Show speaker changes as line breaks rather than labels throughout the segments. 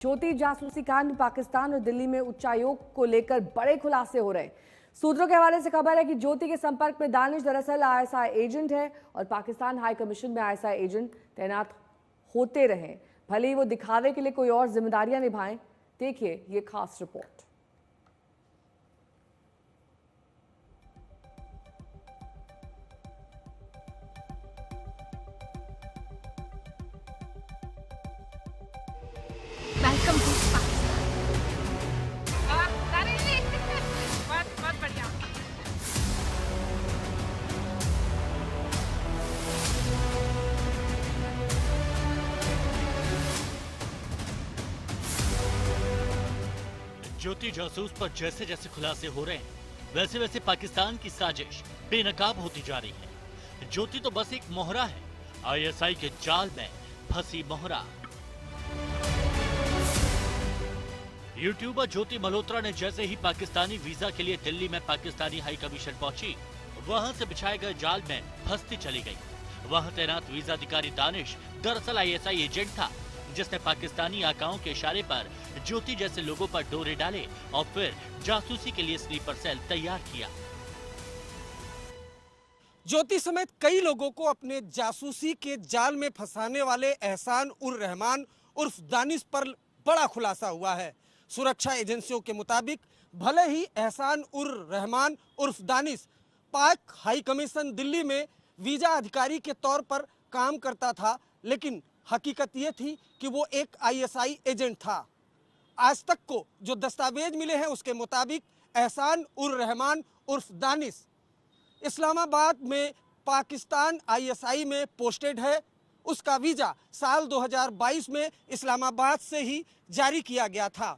ज्योति जासूसी कांड में पाकिस्तान और दिल्ली में उच्चायोग को लेकर बड़े खुलासे हो रहे हैं। सूत्रों के हवाले से खबर है कि ज्योति के संपर्क में दानिश दरअसल आईएसआई एजेंट है और पाकिस्तान हाई कमीशन में आईएसआई एजेंट तैनात होते रहे, भले ही वो दिखावे के लिए कोई और जिम्मेदारियां निभाएं। देखिए ये खास रिपोर्ट।
वेलकम टू बहुत बढ़िया।
ज्योति जासूस पर जैसे जैसे खुलासे हो रहे हैं, वैसे वैसे पाकिस्तान की साजिश बेनकाब होती जा रही है। ज्योति तो बस एक मोहरा है, आईएसआई के जाल में फंसी मोहरा। यूट्यूबर ज्योति मल्होत्रा ने जैसे ही पाकिस्तानी वीजा के लिए दिल्ली में पाकिस्तानी हाई कमीशन पहुंची, वहां से बिछाए गए जाल में फंसती चली गई। वहां तैनात वीजा अधिकारी दानिश दरअसल आईएसआई एजेंट था, जिसने पाकिस्तानी आकाओं के इशारे पर ज्योति जैसे लोगों पर डोरे डाले और फिर जासूसी के लिए स्लीपर सेल तैयार किया।
ज्योति समेत कई लोगों को अपने जासूसी के जाल में फंसाने वाले एहसान उर रहमान उर्फ दानिश पर बड़ा खुलासा हुआ है। सुरक्षा एजेंसियों के मुताबिक भले ही एहसान उर रहमान उर्फ दानिश पाक हाई कमीशन दिल्ली में वीजा अधिकारी के तौर पर काम करता था, लेकिन हकीकत ये थी कि वो एक आईएसआई एजेंट था। आज तक को जो दस्तावेज मिले हैं उसके मुताबिक एहसान उर रहमान उर्फ दानिश इस्लामाबाद में पाकिस्तान आईएसआई में पोस्टेड है। उसका वीजा साल 2022 में इस्लामाबाद से ही जारी किया गया था।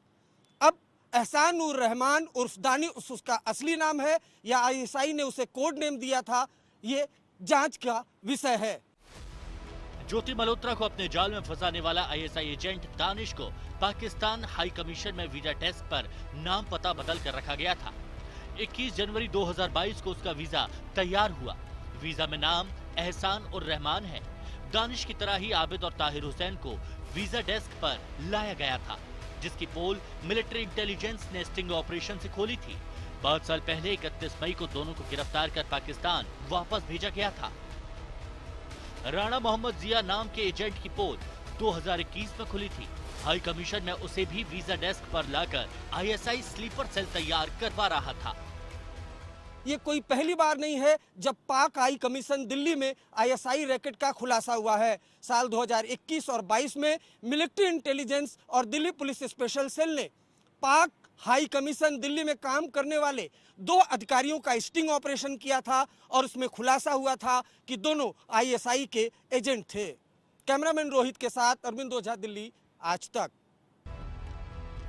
अब एहसान उर रहमान उर्फ दानिश उसका असली नाम है या आईएसआई ने उसे कोड नेम दिया था, ये जांच का विषय है।
ज्योति मल्होत्रा को अपने जाल में फंसाने वाला आईएसआई एजेंट दानिश को पाकिस्तान हाई कमीशन में वीजा डेस्क पर नाम पता बदल कर रखा गया था। 21 जनवरी 2022 को उसका वीजा तैयार हुआ। वीजा में नाम एहसान उर रहमान है। दानिश की तरह ही आबिद और ताहिर हुसैन को वीजा डेस्क पर लाया गया था, जिसकी पोल मिलिट्री इंटेलिजेंस ने स्टिंग ऑपरेशन से खोली थी। 5 साल पहले 31 मई को दोनों को गिरफ्तार कर पाकिस्तान वापस भेजा गया था। राणा मोहम्मद जिया नाम के एजेंट की पोल 2021 में खुली थी। हाई कमीशन में उसे भी वीजा डेस्क पर लाकर आईएसआई स्लीपर सेल तैयार करवा रहा था।
ये कोई पहली बार नहीं है जब पाक हाई कमीशन दिल्ली में आईएसआई रैकेट का खुलासा हुआ है। साल 2021 और 22 में मिलिट्री इंटेलिजेंस और दिल्ली पुलिस स्पेशल सेल ने पाक हाई कमीशन दिल्ली में काम करने वाले 2 अधिकारियों का स्टिंग ऑपरेशन किया था और उसमें खुलासा हुआ था कि दोनों आईएसआई के एजेंट थे। कैमरामैन रोहित के साथ अरविंद ओझा, दिल्ली, आज तक।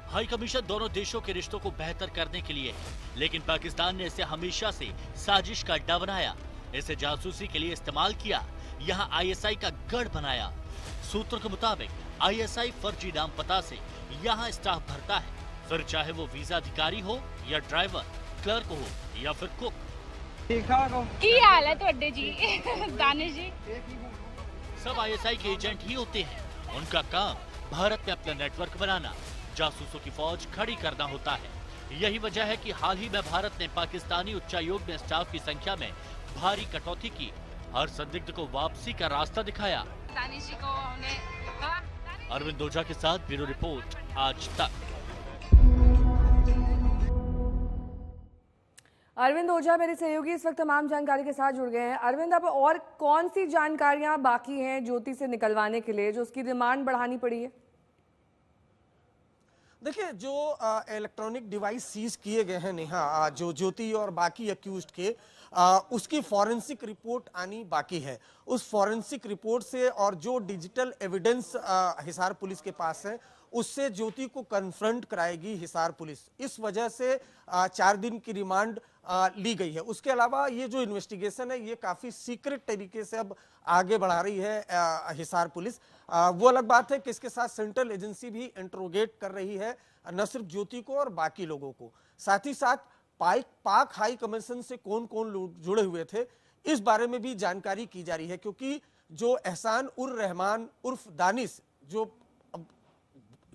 हाई कमीशन दोनों देशों के रिश्तों को बेहतर करने के लिए है, लेकिन पाकिस्तान ने इसे हमेशा से साजिश का अड्डा बनाया, इसे जासूसी के लिए इस्तेमाल किया, यहाँ आईएसआई का गढ़ बनाया। सूत्रों के मुताबिक आईएसआई फर्जी नाम पता से यहाँ स्टाफ भरता है, फिर चाहे वो वीजा अधिकारी हो या ड्राइवर, क्लर्क हो या फिर कुक।
की हाल है तुहाडे जी दानिश जी?
सब आईएसआई के एजेंट ही होते हैं। उनका काम भारत में अपना नेटवर्क बनाना, जासूसों की फौज खड़ी करना होता है। यही वजह है कि हाल ही में भारत ने पाकिस्तानी उच्चायोग में स्टाफ की संख्या में भारी कटौती की। हर संदिग्ध को वापसी का रास्ता दिखाया।
दानिश जी को हमने
अरविंद ओझा के साथ ब्यूरो रिपोर्ट, आज तक।
अरविंद ओझा मेरे सहयोगी इस वक्त तमाम जानकारी के साथ जुड़ गए हैं। अरविंद, अब और कौन सी जानकारियां बाकी हैं ज्योति से निकलवाने के लिए जो उसकी रिमांड बढ़ानी पड़ी है?
देखिए, जो इलेक्ट्रॉनिक डिवाइस सीज किए गए हैं नेहा, जो ज्योति और बाकी अक्यूज्ड के, उसकी फॉरेंसिक रिपोर्ट आनी बाकी है। उस फॉरेंसिक रिपोर्ट से और जो डिजिटल एविडेंस हिसार पुलिस के पास है उससे ज्योति को कन्फ्रंट कराएगी हिसार पुलिस। इस वजह से 4 दिन की रिमांड ली गई है। उसके अलावा ये जो इन्वेस्टिगेशन है ये काफी सीक्रेट तरीके से अब आगे बढ़ा रही है हिसार पुलिस। वो अलग बात है कि इसके साथ सेंट्रल एजेंसी भी इंट्रोगेट कर रही है, न सिर्फ ज्योति को और बाकी लोगों को। साथ ही साथ पाक हाई कमीशन से कौन कौन लोग जुड़े हुए थे इस बारे में भी जानकारी की जा रही है, क्योंकि जो एहसान उर रहमान उर्फ दानिश जो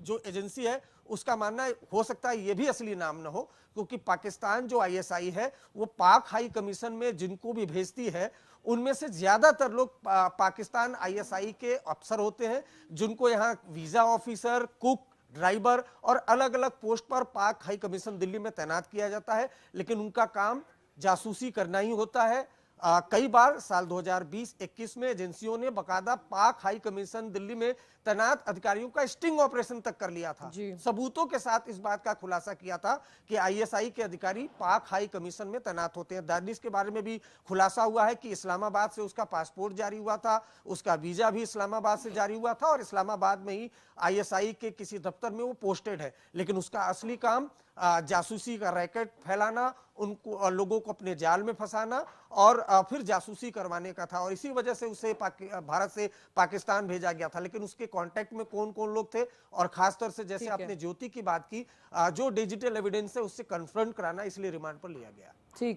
जो एजेंसी है उसका मानना है, हो सकता है ये भी असली नाम न हो, क्योंकि पाकिस्तान जो आईएसआई है वो पाक हाई कमीशन में जिनको भी भेजती है उनमें से ज्यादातर लोग पाकिस्तान आईएसआई के अफसर होते हैं, जिनको यहाँ वीजा ऑफिसर, कुक, ड्राइवर और अलग अलग पोस्ट पर पाक हाई कमीशन दिल्ली में तैनात किया जाता है। लेकिन उनका काम जासूसी करना ही होता है। कई बार साल 2020-21 में एजेंसियों ने बकायदा पाक हाई कमीशन दिल्ली में तैनात अधिकारियों का स्टिंग ऑपरेशन तक कर लिया था। सबूतों के साथ इस बात का खुलासा किया था कि आईएसआई के अधिकारी पाक हाई कमीशन में तैनात होते हैं। दानिश के बारे में भी खुलासा हुआ है कि इस्लामाबाद से उसका पासपोर्ट जारी हुआ था, उसका वीजा भी इस्लामाबाद से जारी हुआ था और इस्लामाबाद में ही आईएसआई के किसी दफ्तर में वो पोस्टेड है। लेकिन उसका असली काम जासूसी का रैकेट फैलाना, उनको लोगों को अपने जाल में फंसाना और फिर जासूसी करवाने का था। और इसी वजह से उसे भारत से पाकिस्तान भेजा गया था। लेकिन उसके कांटेक्ट में कौन कौन लोग थे, और खासतौर से जैसे आपने ज्योति की बात की, जो डिजिटल एविडेंस है उससे कन्फ्रंट कराना, इसलिए रिमांड पर लिया गया।
ठीक।